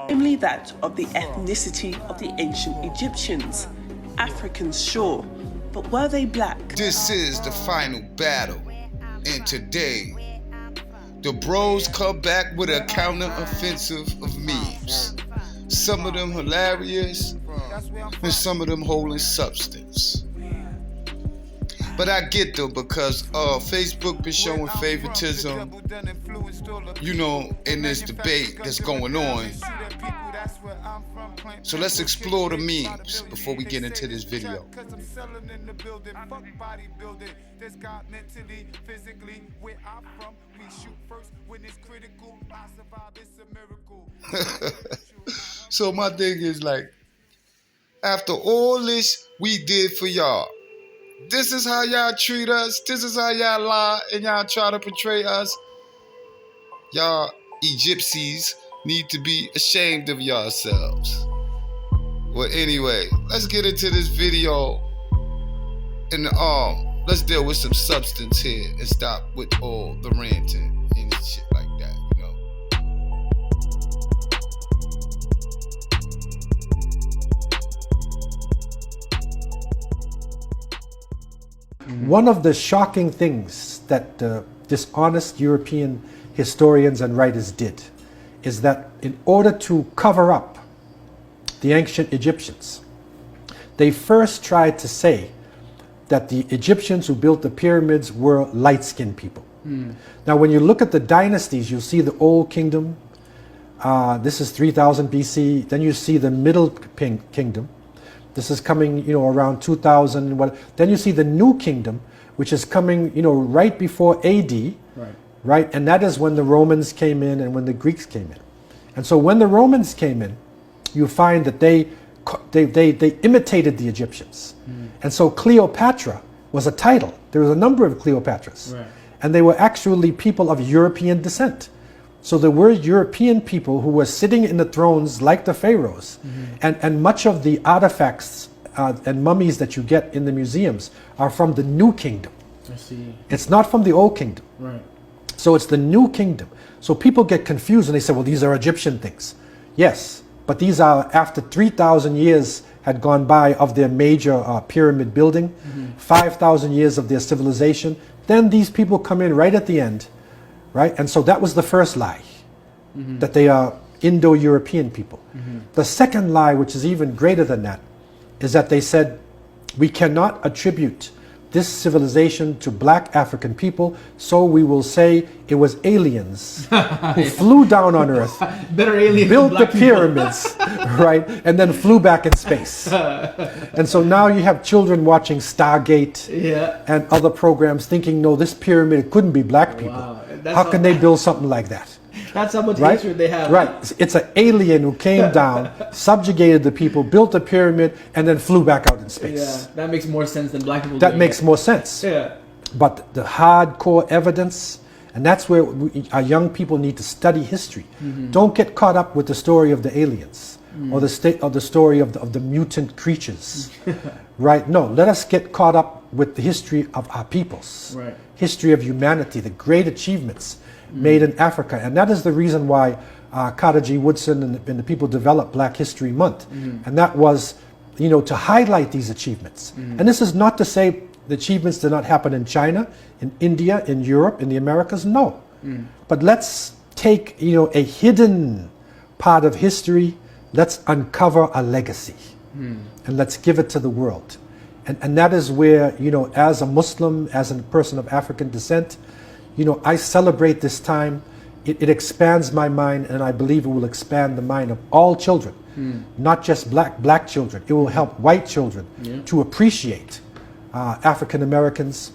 Namely that of the ethnicity of the ancient Egyptians. Africans, sure, but were they black? This is the final battle, and today, the bros come back with a counter-offensive of memes. Some of them hilarious, and some of them holding substance. But I get them because Facebook been showing favoritism, you know, in this debate that's going on. So let's explore the memes before we get into this video. So my thing is like, after all this we did for y'all, this is how y'all treat us, this is how y'all lie and y'all try to portray us. Y'all Egyptians need to be ashamed of yourselves. Well, anyway, let's get into this video and let's deal with some substance here and stop with all the ranting and shit like that, you know. One of the shocking things that dishonest European historians and writers did is that in order to cover up the ancient Egyptians, they first tried to say that the Egyptians who built the pyramids were light-skinned people. Now, when you look at the dynasties, you'll see the Old Kingdom. This is 3000 BC. Then you see the Middle Kingdom. This is coming, you know, around 2000. Then you see the New Kingdom, which is coming, you know, right before AD. Right? And that is when the Romans came in and when the Greeks came in. And so when the Romans came in, you find that they imitated the Egyptians. And so Cleopatra was a title. There was a number of Cleopatras. And they were actually people of European descent. So there were European people who were sitting in the thrones like the pharaohs. And much of the artifacts and mummies that you get in the museums are from the New Kingdom. I see. It's not from the Old Kingdom. So it's the New Kingdom. So people get confused and they say, well, these are Egyptian things. Yes, but these are after 3,000 years had gone by of their major pyramid building, 5,000 years of their civilization. Then these people come in right at the end, right? And so that was the first lie, that they are Indo-European people. The second lie, which is even greater than that, is that they said, we cannot attribute this civilization to black African people, so we will say it was aliens who flew down on Earth, built the pyramids, right, and then flew back in space. And so now you have children watching Stargate and other programs thinking, no, this pyramid couldn't be black people. How can they build something like that? That's how much hatred they have. Right. It's an alien who came down, subjugated the people, built a pyramid, and then flew back out in space. Yeah, that makes more sense than black people. That makes more sense. Yeah. But the hardcore evidence, and that's where our young people need to study history. Don't get caught up with the story of the aliens or the story of the mutant creatures. Right? No, let us get caught up with the history of our peoples. History of humanity, the great achievements made in Africa. And that is the reason why Carter G. Woodson and the people developed Black History Month. And that was, you know, to highlight these achievements. And this is not to say the achievements did not happen in China, in India, in Europe, in the Americas. No. But let's take, you know, a hidden part of history. Let's uncover a legacy. And let's give it to the world. And that is where, you know, as a Muslim, as a person of African descent, you know, I celebrate this time. It expands my mind, and I believe it will expand the mind of all children, not just black children. It will help white children to appreciate African Americans,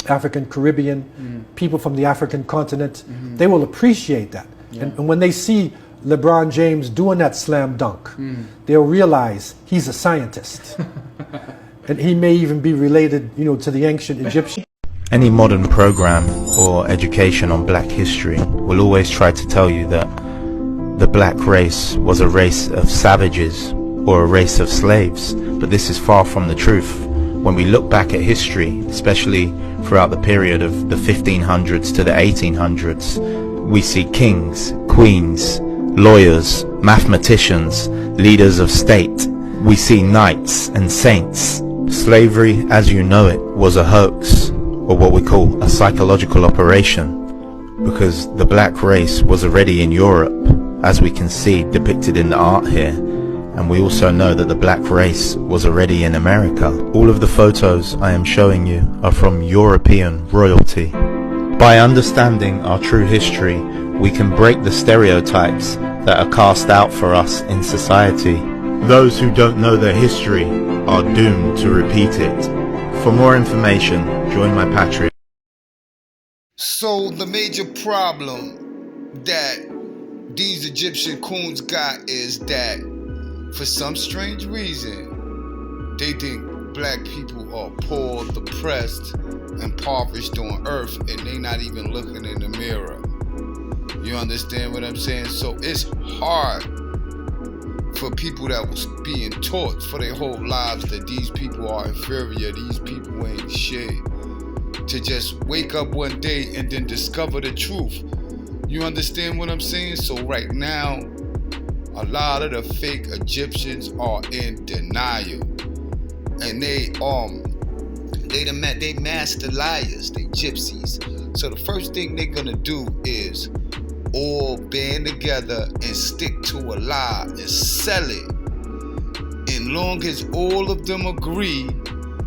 African Caribbean, people from the African continent. They will appreciate that. And when they see LeBron James doing that slam dunk, they'll realize he's a scientist. And he may even be related, you know, to the ancient Egyptians. Any modern program or education on black history will always try to tell you that the black race was a race of savages or a race of slaves, but this is far from the truth. When we look back at history, especially throughout the period of the 1500s to the 1800s, we see kings, queens, lawyers, mathematicians, leaders of state. We see knights and saints. Slavery, as you know it, was a hoax, or what we call a psychological operation, because the black race was already in Europe, as we can see depicted in the art here, and we also know that the black race was already in America. All of the photos I am showing you are from European royalty. By understanding our true history, we can break the stereotypes that are cast out for us in society. Those who don't know their history are doomed to repeat it. For more information, join my Patreon. So the major problem that these Egyptian coons got is that for some strange reason, they think black people are poor, depressed, impoverished on earth, and they not even looking in the mirror. You understand what I'm saying? So it's hard for people that was being taught for their whole lives that these people are inferior, these people ain't shit, to just wake up one day and then discover the truth. You understand what I'm saying? So right now, a lot of the fake Egyptians are in denial, and they master liars, they gypsies. So the first thing they're gonna do is all band together and stick to a lie and sell it. And long as all of them agree,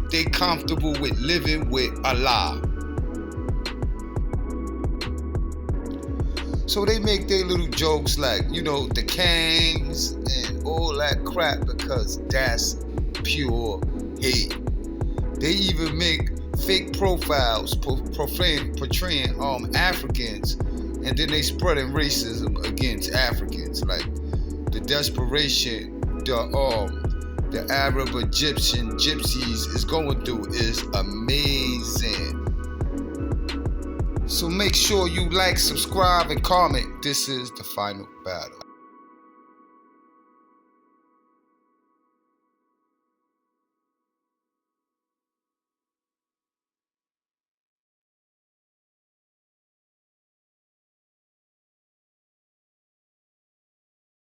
they comfortable with living with a lie. So they make their little jokes like, you know, the Kangs and all that crap, because that's pure hate. They even make fake profiles portraying Africans, and then they spreading racism against Africans. Like the desperation the Arab Egyptian gypsies is going through is amazing. So make sure you like, subscribe, and comment. This is the final battle.